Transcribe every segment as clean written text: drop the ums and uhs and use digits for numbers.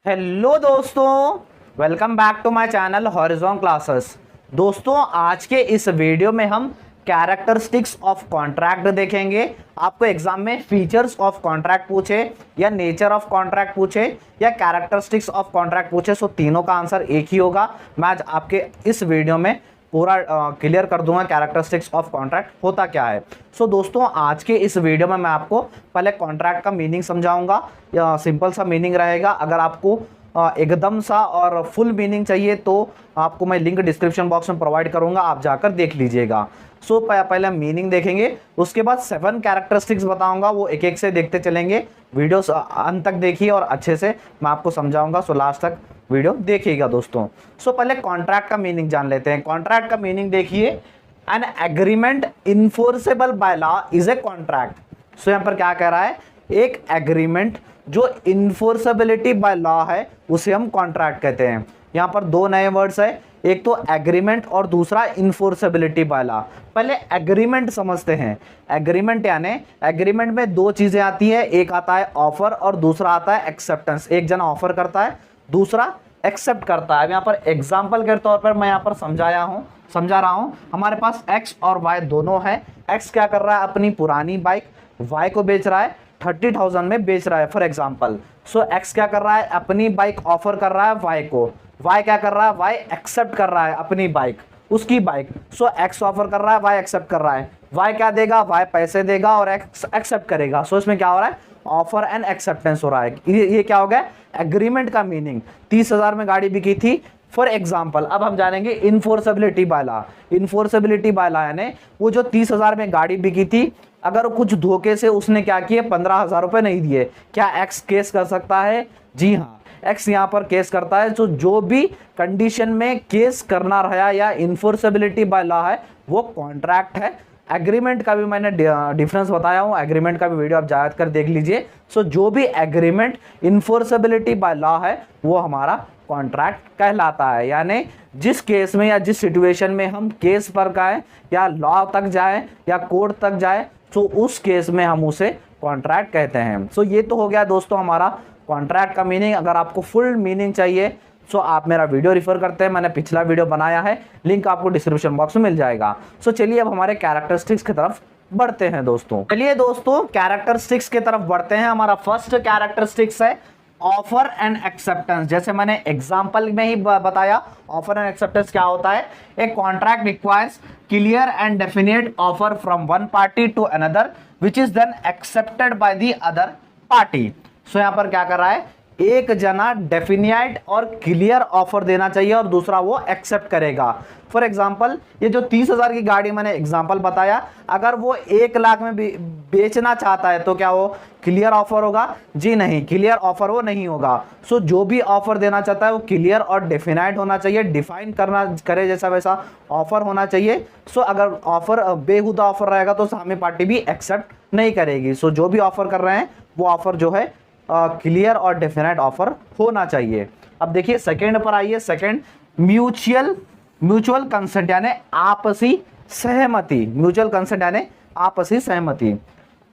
Hello दोस्तों, welcome back to my channel Horizon classes. दोस्तों, आज के इस वीडियो में हम कैरेक्टरिस्टिक्स ऑफ कॉन्ट्रैक्ट देखेंगे। आपको एग्जाम में फीचर्स ऑफ कॉन्ट्रैक्ट पूछे या नेचर ऑफ कॉन्ट्रैक्ट पूछे या कैरेक्टरिस्टिक्स ऑफ कॉन्ट्रैक्ट पूछे, सो तीनों का आंसर एक ही होगा। मैं आज आपके इस वीडियो में पूरा क्लियर कर दूंगा कैरेक्टरिस्टिक्स ऑफ कॉन्ट्रैक्ट होता क्या है। सो दोस्तों, आज के इस वीडियो में मैं आपको पहले कॉन्ट्रैक्ट का मीनिंग समझाऊंगा। या सिंपल सा मीनिंग रहेगा। अगर आपको एकदम सा और फुल मीनिंग चाहिए तो आपको मैं लिंक डिस्क्रिप्शन बॉक्स में प्रोवाइड करूंगा, आप जाकर देख लीजिएगा। सो पहले मीनिंग देखेंगे, उसके बाद 7 कैरेक्टरिस्टिक्स बताऊंगा, वो एक एक से देखते चलेंगे। वीडियो अंत तक देखिए और अच्छे से मैं आपको समझाऊंगा, सो लास्ट तक वीडियो देखिएगा दोस्तों। सो पहले कॉन्ट्रैक्ट का मीनिंग जान लेते हैं। कॉन्ट्रैक्ट का मीनिंग देखिए, an agreement enforceable by law is a contract. So यहाँ पर क्या कह रहा है, एक एग्रीमेंट जो इन्फोर्सेबिलिटी बाय लॉ है उसे हम कॉन्ट्रैक्ट कहते हैं। यहाँ पर दो नए वर्ड्स है, एक तो एग्रीमेंट और दूसरा इन्फोर्सेबिलिटी बाय लॉ। पहले एग्रीमेंट समझते हैं। एग्रीमेंट यानी एग्रीमेंट में दो चीजें आती है, एक आता है ऑफर और दूसरा आता है एक्सेप्टेंस। एक जना ऑफर करता है, दूसरा एक्सेप्ट करता है। यहाँ पर एग्जाम्पल के तौर पर मैं यहाँ पर समझा रहा हूँ। हमारे पास एक्स और वाई दोनों है। एक्स क्या कर रहा है, अपनी पुरानी बाइक वाई को बेच रहा है, 30,000 में बेच रहा है फॉर एग्जाम्पल। सो एक्स क्या कर रहा है, अपनी बाइक ऑफर कर रहा है वाई को। वाई क्या कर रहा है, वाई एक्सेप्ट कर रहा है अपनी बाइक, उसकी बाइक। सो एक्स ऑफर कर रहा है, वाई एक्सेप्ट कर रहा है। वाई क्या देगा, वाई पैसे देगा और एक्स एक्सेप्ट करेगा। सो इसमें क्या हो रहा है, ऑफर एंड एक्सेप्टेंस हो रहा है। ये क्या हो गया, एग्रीमेंट का मीनिंग। 30,000 में गाड़ी बिकी थी फॉर एग्जाम्पल। अब हम जानेंगे इन्फोर्सेबिलिटी बाय लॉ। इन्फोर्सेबिलिटी बाय लॉ यानी वो जो 30,000 में गाड़ी बिकी थी, अगर कुछ धोखे से उसने क्या किए, 15,000 रुपए नहीं दिए, क्या एक्स केस कर सकता है? जी हाँ, एक्स यहाँ पर केस करता है। तो जो भी कंडीशन में केस करना रहा या इन्फोर्सेबिलिटी बाय लॉ है वो कॉन्ट्रैक्ट है। एग्रीमेंट का भी मैंने डिफरेंस बताया हूँ, एग्रीमेंट का भी वीडियो आप जाकर कर देख लीजिए। सो जो भी एग्रीमेंट इन्फोर्सेबिलिटी बाय लॉ है वो हमारा कॉन्ट्रैक्ट कहलाता है। यानी जिस केस में या जिस सिचुएशन में हम केस पर गए या लॉ तक जाए या कोर्ट तक जाए, तो उस केस में हम उसे कॉन्ट्रैक्ट कहते हैं। सो ये तो हो गया दोस्तों हमारा कॉन्ट्रैक्ट का मीनिंग। अगर आपको फुल मीनिंग चाहिए सो आप मेरा वीडियो रिफर करते हैं, मैंने पिछला वीडियो बनाया है, लिंक आपको डिस्क्रिप्शन बॉक्स में मिल जाएगा। सो चलिए अब हमारे कैरेक्टरिस्टिक्स की तरफ बढ़ते हैं दोस्तों। चलिए दोस्तों, कैरेक्टरिस्टिक्स की तरफ बढ़ते हैं। हमारा फर्स्ट कैरेक्टरिस्टिक्स है ऑफर एंड एक्सेप्टेंस। जैसे मैंने एग्जांपल में ही बताया, ऑफर एंड एक्सेप्टेंस क्या होता है। एक contract requires clear and definite offer from one party to another which is then accepted by the other party. So यहाँ पर क्या कर रहा है, एक जना डेफिनेट और क्लियर ऑफर देना चाहिए और दूसरा वो एक्सेप्ट करेगा। फॉर एग्जांपल, ये जो 30,000 की गाड़ी मैंने एग्जांपल बताया, अगर वो 1 लाख में बेचना चाहता है तो क्या वो क्लियर ऑफर होगा? जी नहीं, क्लियर ऑफर वो नहीं होगा। सो जो भी ऑफर देना चाहता है वो क्लियर और डेफिनेट होना चाहिए, डिफाइन करना करे जैसा वैसा ऑफर होना चाहिए। सो अगर ऑफर बेहुदा ऑफर रहेगा तो सामने पार्टी भी एक्सेप्ट नहीं करेगी। सो जो भी ऑफर कर रहे हैं वो ऑफर जो है क्लियर और डेफिनेट ऑफर होना चाहिए। अब देखिए सेकंड पर आइए। सेकंड, म्यूचुअल कंसेंट यानी आपसी सहमति। म्यूचुअल कंसेंट यानी आपसी सहमति।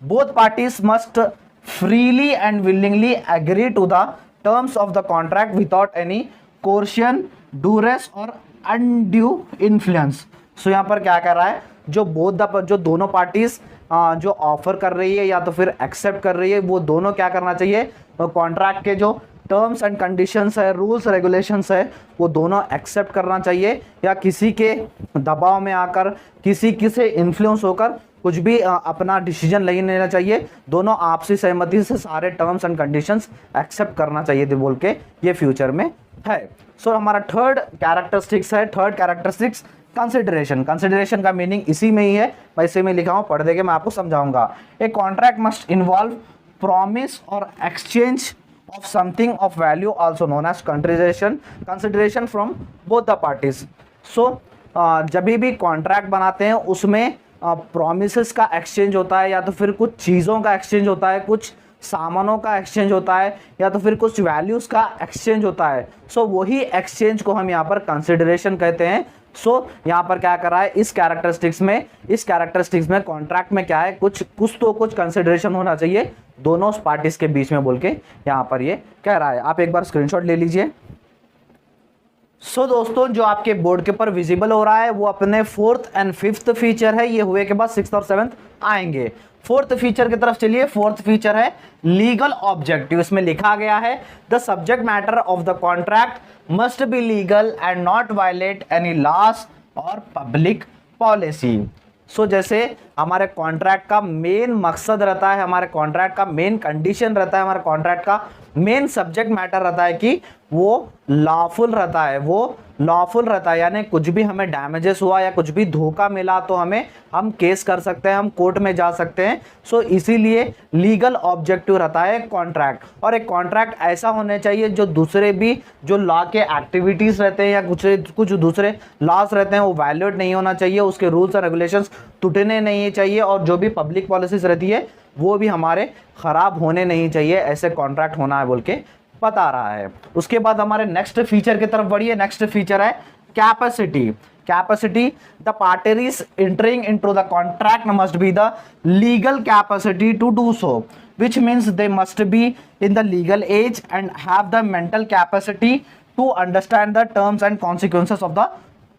Both parties must freely and willingly agree to the terms of the contract without any coercion, duress और अनड्यू इन्फ्लुएंस। सो यहाँ पर क्या कह रहा है, जो दोनों पार्टीज जो ऑफर कर रही है या तो फिर एक्सेप्ट कर रही है, वो दोनों क्या करना चाहिए, कॉन्ट्रैक्ट के जो टर्म्स एंड कंडीशंस है, रूल्स रेगुलेशंस है, वो दोनों एक्सेप्ट करना चाहिए। या किसी के दबाव में आकर, किसी से इन्फ्लुएंस होकर कुछ भी अपना डिसीजन नहीं लेना चाहिए। दोनों आपसी सहमति से सारे टर्म्स एंड कंडीशंस एक्सेप्ट करना चाहिए बोल के ये फ्यूचर में है। सो हमारा थर्ड कैरेक्टरिस्टिक्स है। Third characteristics consideration. कंसिडरेशन का मीनिंग इसी में ही है, मैं इसी में लिखा हूं, पढ़ देके मैं आपको समझाऊंगा। A contract must involve promise और exchange of something of value also known as consideration from both the parties. So जब भी कॉन्ट्रैक्ट बनाते हैं उसमें प्रॉमिसेस का एक्सचेंज होता है या तो फिर कुछ चीज़ों का एक्सचेंज होता है, कुछ सामानों का एक्सचेंज होता है या तो फिर कुछ वैल्यूज़ का एक्सचेंज होता है, सो वही एक्सचेंज को हम यहाँ पर कंसिडरेशन कहते हैं। सो यहाँ पर क्या कर रहा है, इस कैरेक्टरिस्टिक्स में कॉन्ट्रैक्ट में क्या है, कुछ कंसिडरेशन होना चाहिए दोनों पार्टीज के बीच में बोल के यहाँ पर ये कह रहा है। आप एक बार स्क्रीनशॉट ले लीजिए। सो दोस्तों, जो आपके बोर्ड के ऊपर विजिबल हो रहा है वो अपने 4th and 5th फीचर है। ये हुए के बाद 6th और 7th आएंगे। 4th फीचर की तरफ चलिए। 4th फीचर है लीगल ऑब्जेक्टिव। इसमें लिखा गया है the subject matter of the contract must be legal and not violate any laws और पब्लिक पॉलिसी। सो जैसे हमारे कॉन्ट्रैक्ट का मेन मकसद रहता है, हमारे कॉन्ट्रैक्ट का मेन कंडीशन रहता है, हमारे कॉन्ट्रैक्ट का मेन सब्जेक्ट मैटर रहता है कि वो लॉफुल रहता है, यानी कुछ भी हमें डैमेजेस हुआ या कुछ भी धोखा मिला तो हम केस कर सकते हैं, हम कोर्ट में जा सकते हैं। सो इसीलिए लीगल ऑब्जेक्टिव रहता है कॉन्ट्रैक्ट। और एक कॉन्ट्रैक्ट ऐसा होना चाहिए जो दूसरे भी जो लॉ के एक्टिविटीज रहते हैं या कुछ दूसरे लॉज रहते हैं वो वैलिड नहीं होना चाहिए, उसके रूल्स और रेगुलेशंस टूटने नहीं चाहिए, और जो भी पब्लिक पॉलिसीज रहती है वो भी हमारे खराब होने नहीं चाहिए, ऐसे कॉन्ट्रैक्ट होना है बोल के बता रहा है। उसके बाद हमारे नेक्स्ट फीचर की तरफ बढ़िए। नेक्स्ट फीचर है capacity. The parties entering into the contract must be the legal capacity to do so, which means they must be in the legal age and have the mental capacity to understand the terms and consequences of the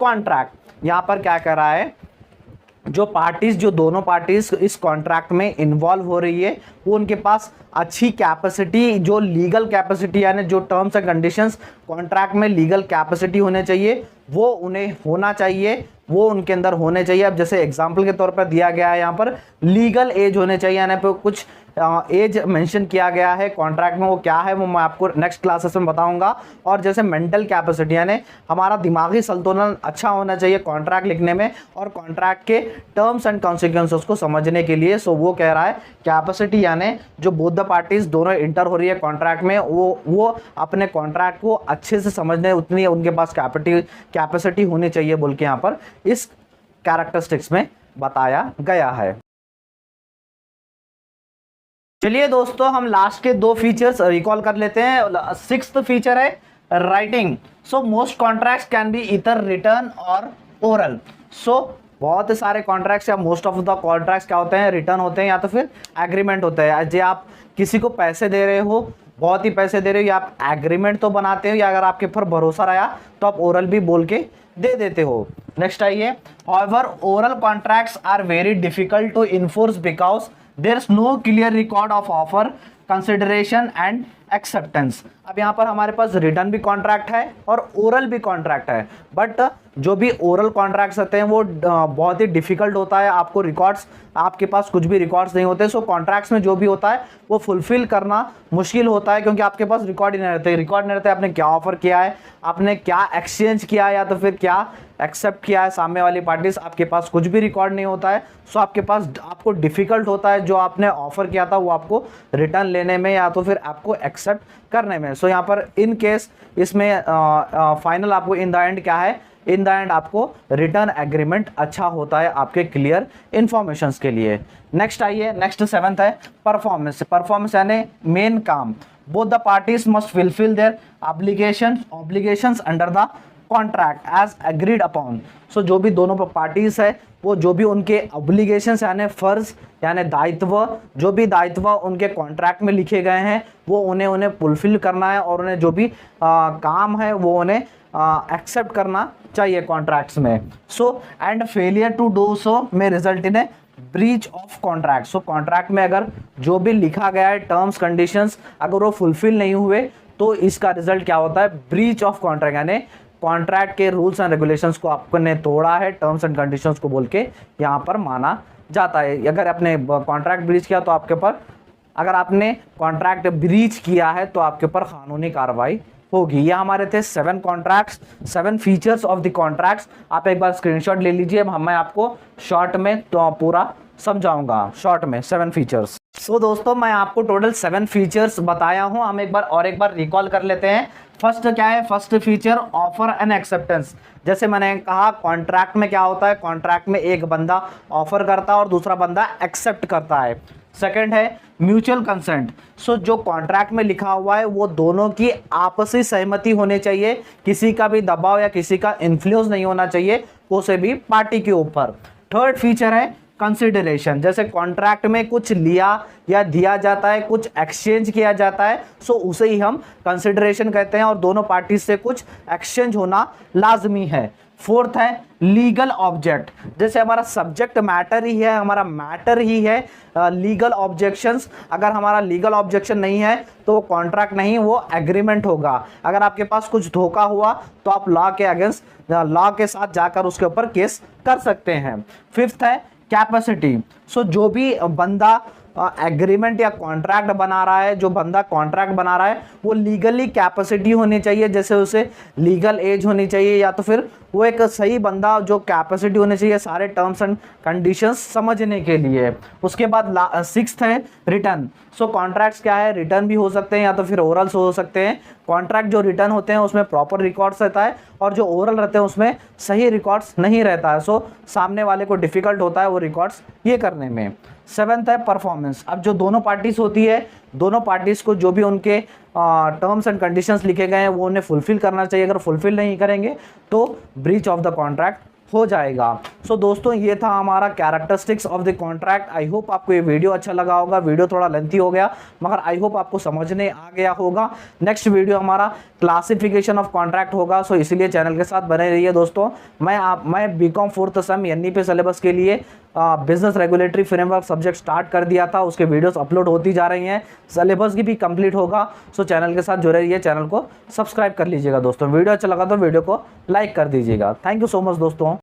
contract। यहाँ पर क्या कह रहा है, जो दोनों parties इस contract में इन्वॉल्व हो रही है वो उनके पास अच्छी कैपेसिटी, जो लीगल कैपेसिटी यानी जो टर्म्स एंड कंडीशंस कॉन्ट्रैक्ट में लीगल कैपेसिटी होने चाहिए वो उन्हें होना चाहिए, वो उनके अंदर होने चाहिए। अब जैसे एग्जांपल के तौर पर दिया गया है यहाँ पर लीगल एज होने चाहिए, यानी पे कुछ एज मेंशन किया गया है कॉन्ट्रैक्ट में, वो क्या है वो मैं आपको नेक्स्ट क्लासेस में बताऊंगा। और जैसे मेंटल कैपेसिटी यानी हमारा दिमागी संतुलन अच्छा होना चाहिए कॉन्ट्रैक्ट लिखने में और कॉन्ट्रैक्ट के टर्म्स एंड कॉन्सिक्वेंसेस को समझने के लिए। सो वो कह रहा है कैपेसिटी यानी जो बोथ द पार्टीज दोनों इंटर हो रही है कॉन्ट्रैक्ट में वो अपने कॉन्ट्रैक्ट को अच्छे से समझने उतनी उनके पास कैपेसिटी होनी चाहिए बोल के यहाँ पर इस कैरेक्टरिस्टिक्स में बताया गया है। चलिए दोस्तों, हम लास्ट के 2 फीचर्स रिकॉल कर लेते हैं। 6th फीचर है writing. So most contracts can be either return और ओरल। सो बहुत सारे कॉन्ट्रैक्ट्स या मोस्ट ऑफ द कॉन्ट्रैक्ट्स क्या होते हैं, रिटर्न होते हैं या तो फिर एग्रीमेंट होते हैं। जो आप किसी को पैसे दे रहे हो, बहुत ही पैसे दे रहे हो, या आप एग्रीमेंट तो बनाते हो या अगर आपके ऊपर भरोसा रहा तो आप ओरल भी बोल के दे देते हो। नेक्स्ट आइए, however oral contracts are very difficult to enforce because there is no clear record of offer, consideration and acceptance। अब यहाँ पर हमारे पास रिटर्न भी कॉन्ट्रैक्ट है और ओरल भी कॉन्ट्रैक्ट है, बट जो भी ओरल कॉन्ट्रैक्ट्स होते हैं वो बहुत ही डिफिकल्ट होता है, आपको रिकॉर्ड्स, आपके पास कुछ भी रिकॉर्ड्स नहीं होते। सो कॉन्ट्रैक्ट्स में जो भी होता है वो फुलफिल करना मुश्किल होता है क्योंकि आपके पास रिकॉर्ड ही नहीं रहते। आपने क्या ऑफर किया है, आपने क्या एक्सचेंज किया है या तो फिर क्या एक्सेप्ट किया है सामने वाली पार्टीज, आपके पास कुछ भी रिकॉर्ड नहीं होता है। सो आपको डिफिकल्ट होता है जो आपने ऑफर किया था वो आपको रिटर्न लेने में या तो फिर आपको एक्सेप्ट करने में। सो यहाँ पर इन केस इसमें फाइनल आपको इन द एंड क्या है, इन द एंड आपको रिटर्न एग्रीमेंट अच्छा होता है आपके क्लियर इंफॉर्मेशंस के लिए। नेक्स्ट आइए, नेक्स्ट 7th है परफॉर्मेंस यानी मेन काम। Both the parties must fulfil their obligations under the contract as agreed upon. So जो भी दोनों पार्टीज है वो जो भी उनके ऑब्लिगेशंस यानी फर्ज यानी दायित्व, जो भी दायित्व उनके कॉन्ट्रैक्ट में लिखे गए हैं वो उन्हें फुलफिल करना है और उन्हें जो भी काम है वो उन्हें एक्सेप्ट करना चाहिए कॉन्ट्रैक्ट्स में। So and failure to do so में result in a breach of contract. So contract में अगर जो भी लिखा गया है टर्म्स कंडीशंस अगर वो फुलफिल नहीं हुए तो इसका रिजल्ट क्या होता है, ब्रीच ऑफ कॉन्ट्रैक्ट यानी कॉन्ट्रैक्ट के रूल्स एंड रेगुलेशंस को आपने तोड़ा है, टर्म्स एंड कंडीशंस को बोल के यहाँ पर माना जाता है। अगर आपने कॉन्ट्रैक्ट ब्रीच किया तो आपके ऊपर, अगर आपने कॉन्ट्रैक्ट ब्रीच किया है तो आपके ऊपर कानूनी कार्रवाई होगी। ये हमारे थे 7 contracts, 7 features of the contracts. आप एक बार स्क्रीनशॉट ले लीजिए, मैं आपको शॉर्ट में तो पूरा समझाऊंगा, शॉर्ट में 7 फीचर्स। सो दोस्तों, मैं आपको टोटल 7 फीचर्स बताया हूं, हम एक बार रिकॉल कर लेते हैं। फर्स्ट क्या है, first feature offer and acceptance. जैसे मैंने कहा कॉन्ट्रैक्ट में क्या होता है, कॉन्ट्रैक्ट में एक बंदा ऑफर करता है और दूसरा बंदा एक्सेप्ट करता है। सेकंड है म्यूचुअल कंसेंट। सो जो कॉन्ट्रैक्ट में लिखा हुआ है वो दोनों की आपसी सहमति होनी चाहिए, किसी का भी दबाव या किसी का इन्फ्लुएंस नहीं होना चाहिए उसे भी पार्टी के ऊपर। थर्ड फीचर है कंसिडरेशन। जैसे कॉन्ट्रैक्ट में कुछ लिया या दिया जाता है, कुछ एक्सचेंज किया जाता है, सो उसे ही हम कंसिडरेशन कहते हैं और दोनों पार्टी से कुछ एक्सचेंज होना लाजमी है। फोर्थ है लीगल ऑब्जेक्ट। जैसे हमारा सब्जेक्ट मैटर ही है, हमारा मैटर ही है लीगल ऑब्जेक्शंस। अगर हमारा लीगल ऑब्जेक्शन नहीं है तो वो कॉन्ट्रैक्ट नहीं, वो एग्रीमेंट होगा। अगर आपके पास कुछ धोखा हुआ तो आप लॉ के अगेंस्ट, लॉ के साथ जाकर उसके ऊपर केस कर सकते हैं। फिफ्थ है कैपेसिटी। सो जो भी बंदा एग्रीमेंट या कॉन्ट्रैक्ट बना रहा है, जो बंदा कॉन्ट्रैक्ट बना रहा है वो लीगली कैपेसिटी होनी चाहिए, जैसे उसे लीगल एज होनी चाहिए या तो फिर वो एक सही बंदा जो कैपेसिटी होनी चाहिए सारे टर्म्स एंड कंडीशंस समझने के लिए। उसके बाद सिक्स्थ है रिटर्न। सो कॉन्ट्रैक्ट्स क्या है, रिटर्न भी हो सकते हैं या तो फिर ओरल्स हो सकते हैं। कॉन्ट्रैक्ट जो रिटर्न होते हैं उसमें प्रॉपर रिकॉर्ड्स रहता है और जो ओरल रहते हैं उसमें सही रिकॉर्ड्स नहीं रहता है, सो सामने वाले को डिफिकल्ट होता है वो रिकॉर्ड्स ये करने में। सेवेंथ है परफॉर्मेंस। अब जो दोनों पार्टीज होती है, दोनों पार्टीज को जो भी उनके टर्म्स एंड कंडीशंस लिखे गए हैं वो उन्हें फुलफिल करना चाहिए। अगर फुलफिल नहीं करेंगे तो ब्रीच ऑफ द कॉन्ट्रैक्ट हो जाएगा। सो दोस्तों ये था हमारा characteristics of the contract. I hope आपको ये वीडियो अच्छा लगा होगा। वीडियो थोड़ा लेंथी हो गया मगर आई होप आपको समझने आ गया होगा। नेक्स्ट वीडियो हमारा क्लासिफिकेशन ऑफ कॉन्ट्रैक्ट होगा, सो इसीलिए चैनल के साथ बने रहिए दोस्तों। मैं BCom 4th same NEP syllabus के लिए business regulatory framework subject start कर दिया था, उसके वीडियोस अपलोड होती जा रही हैं, सिलेबस की भी कंप्लीट होगा। सो चैनल के साथ जुड़े रहिए, चैनल को सब्सक्राइब कर लीजिएगा दोस्तों। वीडियो अच्छा लगा तो वीडियो को लाइक कर दीजिएगा। थैंक यू सो मच दोस्तों।